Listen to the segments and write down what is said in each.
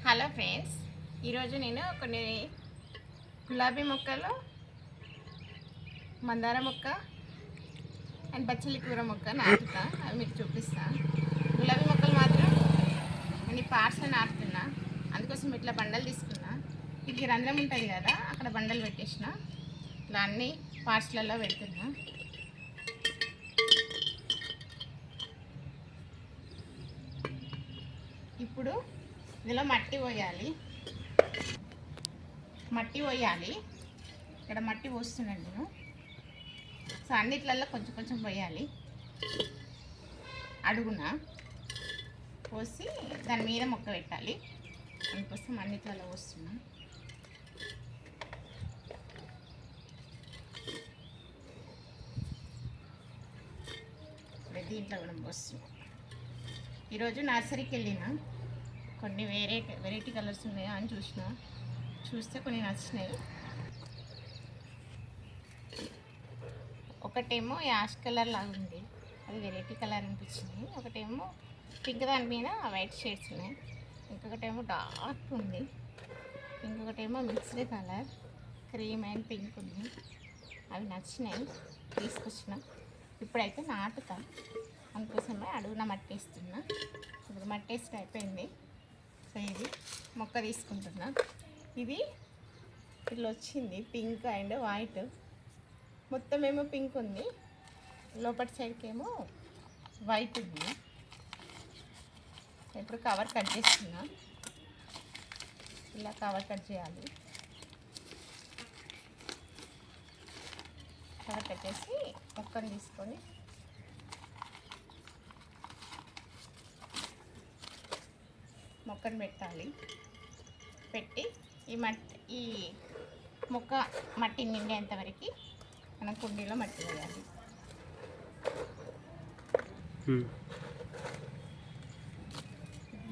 Hello friends, ఈరోజు నేను కొన్ని గులాబీ మొక్కలు, మందార మొక్క అండ్ బచ్చలి కూర మొక్క నాటుతా. అవి మీకు చూపిస్తా. గులాబీ మొక్కలు మాత్రం నేను పార్ట్స్లో నాటుతున్నా. అందుకోసం ఇట్లా బండలు తీసుకున్నా. ఇది రంధ్రం ఉంటుంది కదా, అక్కడ బండలు పెట్టేసిన. ఇట్లా అన్ని పార్ట్స్లలో పెడుతున్నా. ఇప్పుడు ఇందులో మట్టి పోయాలి. ఇక్కడ మట్టి పోస్తున్నాను నేను. సో అన్నిట్లలో కొంచెం కొంచెం పోయాలి. అడుగున పోసి దాని మీద మొక్క పెట్టాలి. అందుకోసం అన్నిట్లలో పోస్తున్నా. దీంట్లో కూడా పోస్తున్నా. ఈరోజు నర్సరీకి వెళ్ళిన, కొన్ని వెరైటీ కలర్స్ ఉన్నాయా అని చూస్తే కొన్ని నచ్చినాయి. ఒకటేమో యాష్ కలర్ లాగా ఉంది, అది వెరైటీ కలర్ అనిపించింది. ఒకటేమో పింక్, దాని మీద వైట్ షేడ్స్ ఉన్నాయి. ఇంకొకటేమో డార్క్ ఉంది. ఇంకొకటేమో mixed colour cream and pink ఉంది. అవి నచ్చినాయి, తీసుకొచ్చిన. ఇప్పుడైతే నాటుతా. అందుకోసమే అడుగున మట్టేస్తున్నా. ఇప్పుడు మట్టేస్ట్ అయిపోయింది. సో ఇది మొక్క తీసుకుంటున్నా. ఇది ఇట్లా వచ్చింది, పింక్ అండ్ వైట్. మొత్తం ఏమో పింక్ ఉంది, లోపటి సైడ్కి ఏమో వైట్ ఉంది. ఇప్పుడు కవర్ కట్ చేస్తున్నా. ఇలా కవర్ కట్ చేయాలి. కవర్ కట్ చేసి మొక్కను తీసుకొని మొక్కను పెట్టాలి. పెట్టి ఈ మొక్క మట్టి నిండేంతవరకు మనం కుండీలో మట్టి వేయాలి.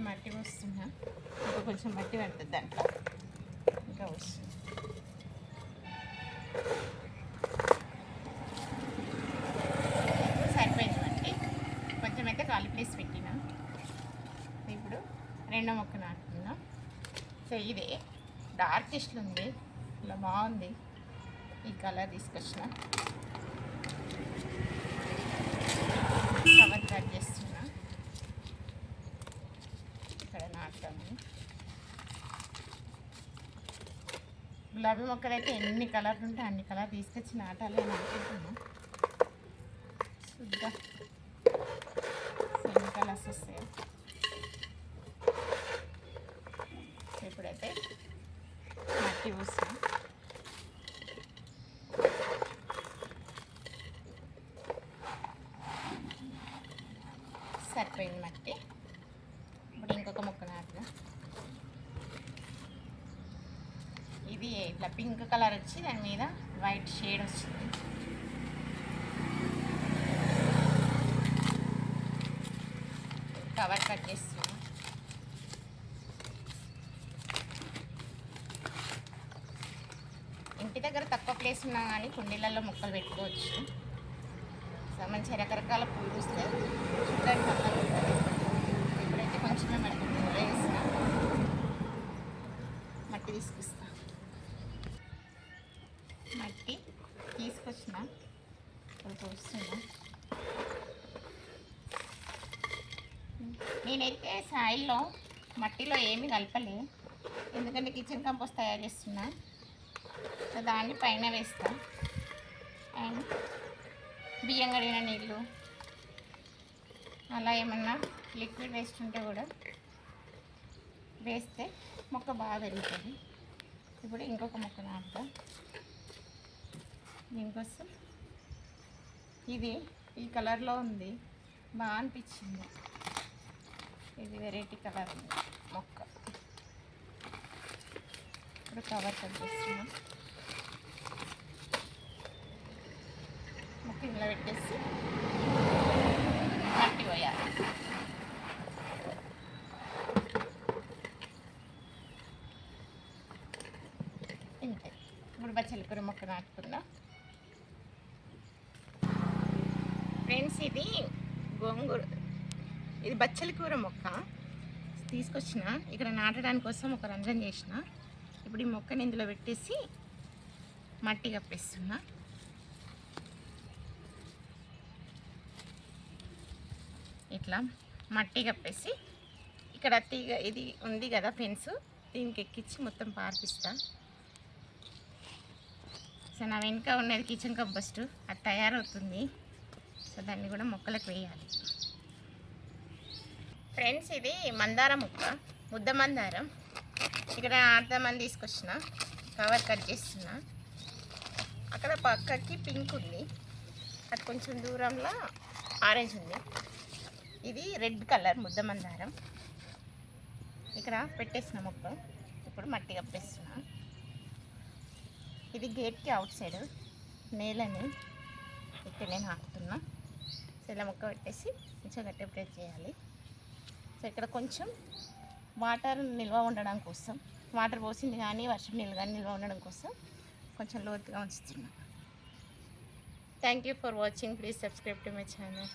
మట్టి వస్తున్నా. ఇంకా కొంచెం మట్టి పడుతుంది దాంట్లో, ఇంకా వస్తుంది. సరిపోయింది మట్టి. కొంచెం అయితే ఖాళీ ప్లేస్ పెట్టినా. ఇప్పుడు రెండో మొక్క నాటుకుందాం. సో ఇదే డార్కెస్ట్ ఉంది, ఇలా బాగుంది. ఈ కలర్ తీసుకొచ్చిన. కవర్ కట్ చేస్తున్నా. ఇక్కడ నాటుతాము. గులాబీ మొక్కలు అయితే ఎన్ని కలర్లు ఉంటే అన్ని కలర్ తీసుకొచ్చి నాటాలి అని అనుకుంటున్నాం. చూద్దాం ఎన్ని కలర్స్ వస్తాయో. ఇప్పుడైతే మట్టి పోస్తాం. సరిపోయింది మట్టి. ఇప్పుడు ఇంకొక మొక్క నాటుగా. ఇది ఇట్లా పింక్ కలర్ వచ్చి దాని మీద వైట్ షేడ్ వచ్చింది. కవర్ కట్ చేస్తున్నాం. ఇంటి దగ్గర తక్కువ ప్లేస్ ఉన్నా కానీ కుండీలలో మొక్కలు పెట్టుకోవచ్చు. సో మంచి రకరకాల పూలు వస్తాయి, చూడడానికి అందంగా ఉంటుంది. ఇప్పుడైతే కొంచెమే మట్టి వేసిన. మట్టి తీసుకొస్తా. మట్టి తీసుకొచ్చిన, ఇప్పుడు పోస్తున్నా. నేనైతే సాయిల్లో మట్టిలో ఏమీ కలపలే, ఎందుకంటే కిచెన్ కంపోస్ట్ తయారు చేస్తున్నా. సో దాన్ని పైన వేస్తా. అండ్ బియ్యం కడిగిన నీళ్ళు, అలా ఏమన్నా లిక్విడ్ వేస్ట్ ఉంటే కూడా వేస్తే మొక్క బాగా పెరుగుతుంది. ఇప్పుడు ఇంకొక మొక్క నాటుతా. దీనికోసం ఇది ఈ కలర్లో ఉంది, బాగా అనిపించింది. ఇది వెరైటీ కలర్ ఉంది మొక్క. ఇప్పుడు కవర్ కట్ చేస్తున్నాం. మొక్క ఇలా పెట్టేసి మట్టి పోయాలి. ఇంతే. ఇప్పుడు బచ్చలి కూర మొక్క నాటుకుందాం. ఫ్రెండ్స్, ఇది గోంగూర, ఇది బచ్చలి కూర మొక్క. తీసుకొచ్చిన ఇక్కడ నాటడానికి కోసం ఒక రంధ్రం చేసిన. ఇప్పుడు ఈ మొక్కని ఇందులో పెట్టేసి మట్టి కప్పేస్తున్నా. ఇట్లా మట్టి కప్పేసి ఇక్కడ తీగ ఇది ఉంది కదా ఫెన్స్, దీనికి ఎక్కించి మొత్తం పార్పిస్తా. సో నా వెనుక ఉన్నది కిచెన్ కంపోస్ట్, అది తయారవుతుంది. సో దాన్ని కూడా మొక్కలకు వేయాలి. ఫ్రెండ్స్, ఇది మందారం మొక్క, ముద్ద మందారం. ఇక్కడ అర్ధమంది తీసుకొచ్చిన, కవర్ కట్ చేస్తున్నా. అక్కడ పక్కకి పింక్ ఉంది, అటు కొంచెం దూరంలో ఆరెంజ్ ఉంది. ఇది రెడ్ కలర్ ముద్ద మందారం. ఇక్కడ పెట్టేసిన మొక్క, ఇప్పుడు మట్టి కప్పేస్తున్నా. ఇది గేట్కి అవుట్ సైడ్ నేలని ఇక్కడ నేను ఆకుతున్నా. సో ఇలా మొక్క పెట్టేసి కొంచెం గట్టి ప్రెస్ చేయాలి. సో ఇక్కడ కొంచెం వాటర్ నిల్వ ఉండడం కోసం, వాటర్ పోసింది కానీ వర్షం నీళ్ళు కానీ నిల్వ ఉండడం కోసం కొంచెం లోతుగా ఉంచుతున్నా. Thank you for watching. Please subscribe to my channel.